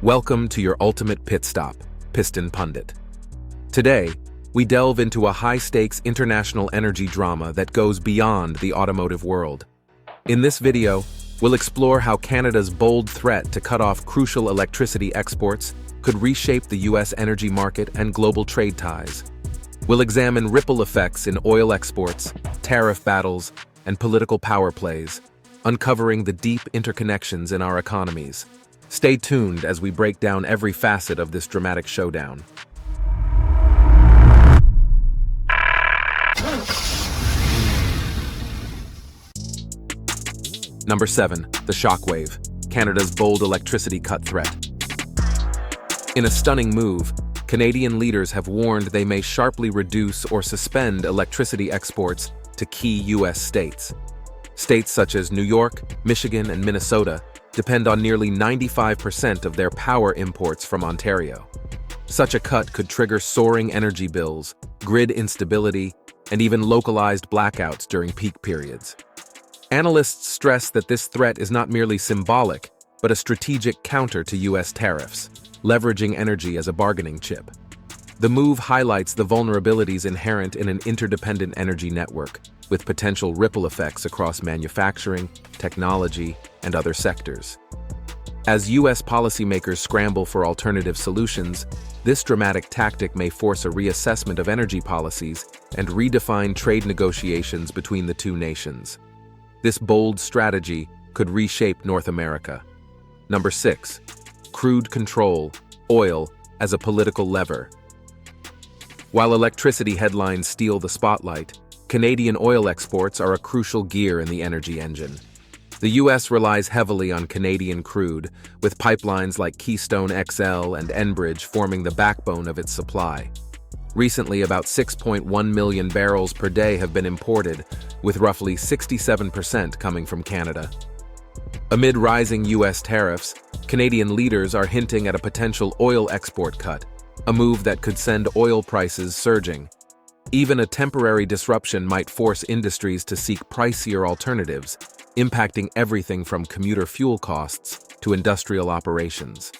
Welcome to your ultimate pit stop, Piston Pundit. Today, we delve into a high-stakes international energy drama that goes beyond the automotive world. In this video, we'll explore how Canada's bold threat to cut off crucial electricity exports could reshape the U.S. energy market and global trade ties. We'll examine ripple effects in oil exports, tariff battles, and political power plays, uncovering the deep interconnections in our economies. Stay tuned as we break down every facet of this dramatic showdown. Number 7. The Shockwave, Canada's bold electricity cut threat. In a stunning move, Canadian leaders have warned they may sharply reduce or suspend electricity exports to key U.S. states. States such as New York, Michigan, and Minnesota depend on nearly 95% of their power imports from Ontario. Such a cut could trigger soaring energy bills, grid instability, and even localized blackouts during peak periods. Analysts stress that this threat is not merely symbolic, but a strategic counter to U.S. tariffs, leveraging energy as a bargaining chip. The move highlights the vulnerabilities inherent in an interdependent energy network, with potential ripple effects across manufacturing, technology, and other sectors. As U.S. policymakers scramble for alternative solutions, this dramatic tactic may force a reassessment of energy policies and redefine trade negotiations between the two nations. This bold strategy could reshape North America. Number 6. Crude control, oil as a political lever. While electricity headlines steal the spotlight, Canadian oil exports are a crucial gear in the energy engine. The U.S. relies heavily on Canadian crude, with pipelines like Keystone XL and Enbridge forming the backbone of its supply. Recently, about 6.1 million barrels per day have been imported, with roughly 67% coming from Canada. Amid rising U.S. tariffs, Canadian leaders are hinting at a potential oil export cut, a move that could send oil prices surging. Even a temporary disruption might force industries to seek pricier alternatives, impacting everything from commuter fuel costs to industrial operations.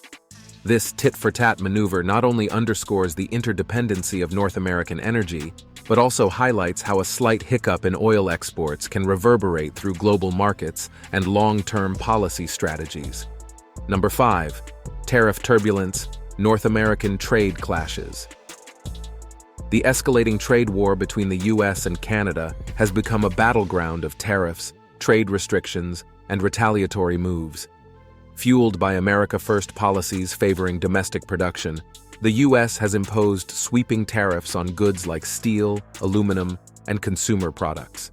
This tit-for-tat maneuver not only underscores the interdependency of North American energy, but also highlights how a slight hiccup in oil exports can reverberate through global markets and long-term policy strategies. Number 5. Tariff turbulence, North American trade clashes. The escalating trade war between the U.S. and Canada has become a battleground of tariffs, trade restrictions, and retaliatory moves. Fueled by America First policies favoring domestic production, the U.S. has imposed sweeping tariffs on goods like steel, aluminum, and consumer products.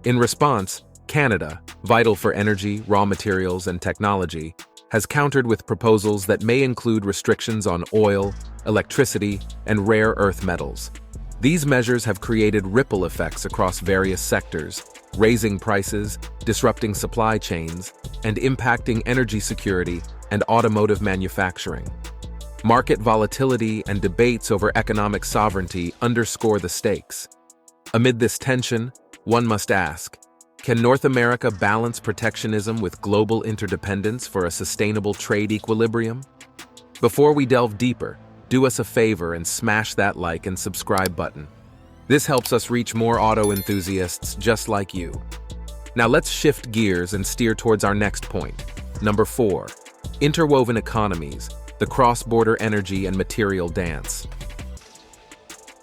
In response, Canada, vital for energy, raw materials, and technology, has countered with proposals that may include restrictions on oil, electricity, and rare earth metals. These measures have created ripple effects across various sectors, raising prices, disrupting supply chains, and impacting energy security and automotive manufacturing. Market volatility and debates over economic sovereignty underscore the stakes. Amid this tension, one must ask, can North America balance protectionism with global interdependence for a sustainable trade equilibrium? Before we delve deeper, do us a favor and smash that like and subscribe button. This helps us reach more auto enthusiasts just like you. Now let's shift gears and steer towards our next point. Number 4. Interwoven economies, the cross-border energy and material dance.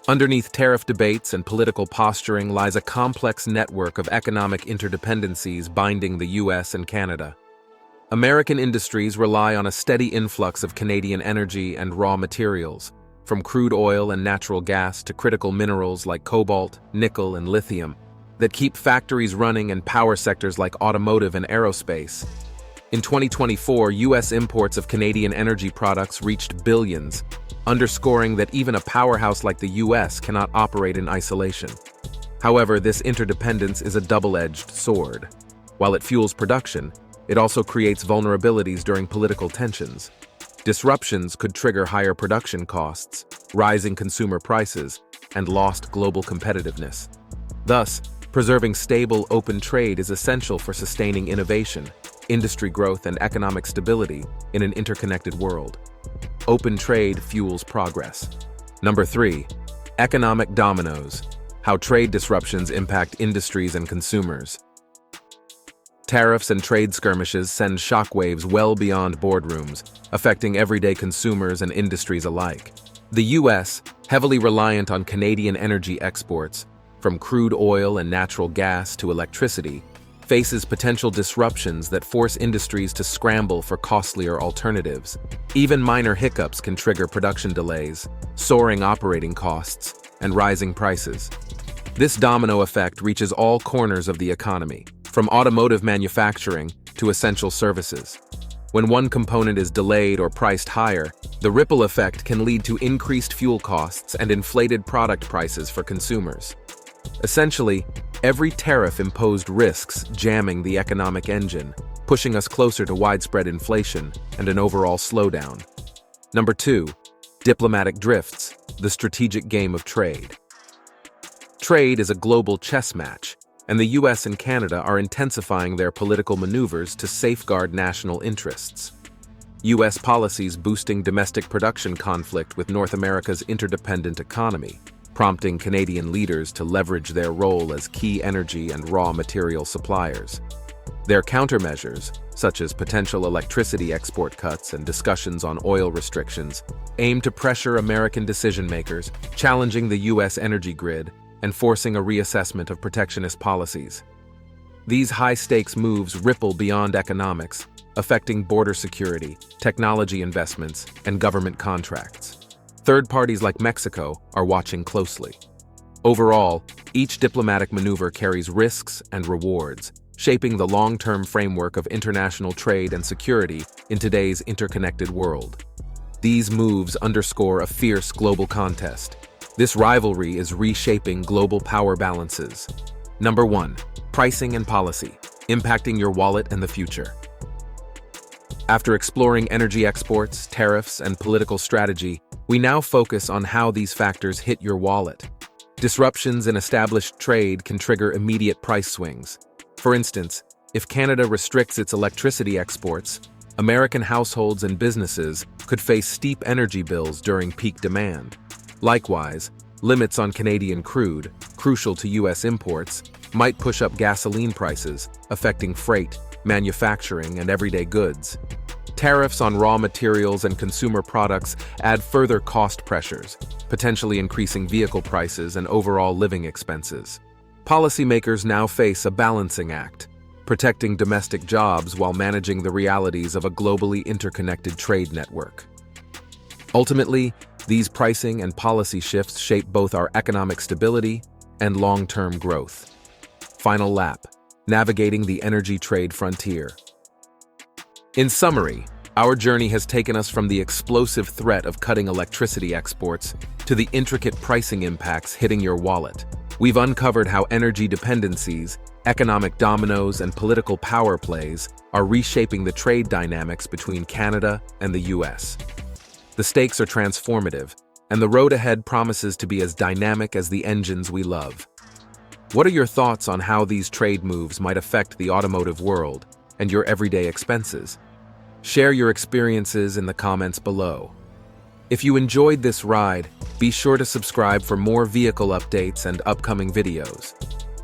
Underneath tariff debates and political posturing lies a complex network of economic interdependencies binding the U.S. and Canada. American industries rely on a steady influx of Canadian energy and raw materials, from crude oil and natural gas to critical minerals like cobalt, nickel, and lithium, that keep factories running and power sectors like automotive and aerospace. In 2024, U.S. imports of Canadian energy products reached billions, underscoring that even a powerhouse like the U.S. cannot operate in isolation. However, this interdependence is a double-edged sword. While it fuels production, it also creates vulnerabilities during political tensions. Disruptions could trigger higher production costs, rising consumer prices, and lost global competitiveness. Thus, preserving stable, open trade is essential for sustaining innovation, industry growth, and economic stability in an interconnected world. open trade fuels progress. Number 3. Economic dominoes. How trade disruptions impact industries and consumers. Tariffs and trade skirmishes send shockwaves well beyond boardrooms, affecting everyday consumers and industries alike. The U.S., heavily reliant on Canadian energy exports, from crude oil and natural gas to electricity, faces potential disruptions that force industries to scramble for costlier alternatives. Even minor hiccups can trigger production delays, soaring operating costs, and rising prices. This domino effect reaches all corners of the economy, from automotive manufacturing to essential services. When one component is delayed or priced higher, the ripple effect can lead to increased fuel costs and inflated product prices for consumers. Essentially, every tariff imposed risks jamming the economic engine, pushing us closer to widespread inflation and an overall slowdown. Number 2. Diplomatic drifts, the strategic game of trade. Trade is a global chess match, and the US and Canada are intensifying their political maneuvers to safeguard national interests. US policies boosting domestic production conflict with North America's interdependent economy, prompting Canadian leaders to leverage their role as key energy and raw material suppliers. Their countermeasures, such as potential electricity export cuts and discussions on oil restrictions, aim to pressure American decision-makers, challenging the US energy grid and forcing a reassessment of protectionist policies. These high-stakes moves ripple beyond economics, affecting border security, technology investments, and government contracts. Third parties like Mexico are watching closely. Overall, each diplomatic maneuver carries risks and rewards, shaping the long-term framework of international trade and security in today's interconnected world. These moves underscore a fierce global contest. This rivalry is reshaping global power balances. Number 1. Pricing and policy, impacting your wallet and the future. After exploring energy exports, tariffs, and political strategy, we now focus on how these factors hit your wallet. Disruptions in established trade can trigger immediate price swings. For instance, if Canada restricts its electricity exports, American households and businesses could face steep energy bills during peak demand. Likewise, limits on Canadian crude, crucial to U.S. imports, might push up gasoline prices, affecting freight, manufacturing, and everyday goods. Tariffs on raw materials and consumer products add further cost pressures, potentially increasing vehicle prices and overall living expenses. Policymakers now face a balancing act, protecting domestic jobs while managing the realities of a globally interconnected trade network. Ultimately, these pricing and policy shifts shape both our economic stability and long-term growth. Final lap: navigating the energy trade frontier. In summary, our journey has taken us from the explosive threat of cutting electricity exports to the intricate pricing impacts hitting your wallet. We've uncovered how energy dependencies, economic dominoes, and political power plays are reshaping the trade dynamics between Canada and the US. The stakes are transformative, and the road ahead promises to be as dynamic as the engines we love. What are your thoughts on how these trade moves might affect the automotive world and your everyday expenses? Share your experiences in the comments below. If you enjoyed this ride, be sure to subscribe for more vehicle updates and upcoming videos.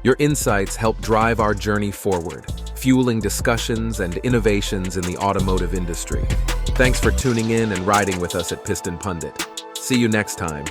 Your insights help drive our journey forward, fueling discussions and innovations in the automotive industry. Thanks for tuning in and riding with us at Piston Pundit. See you next time.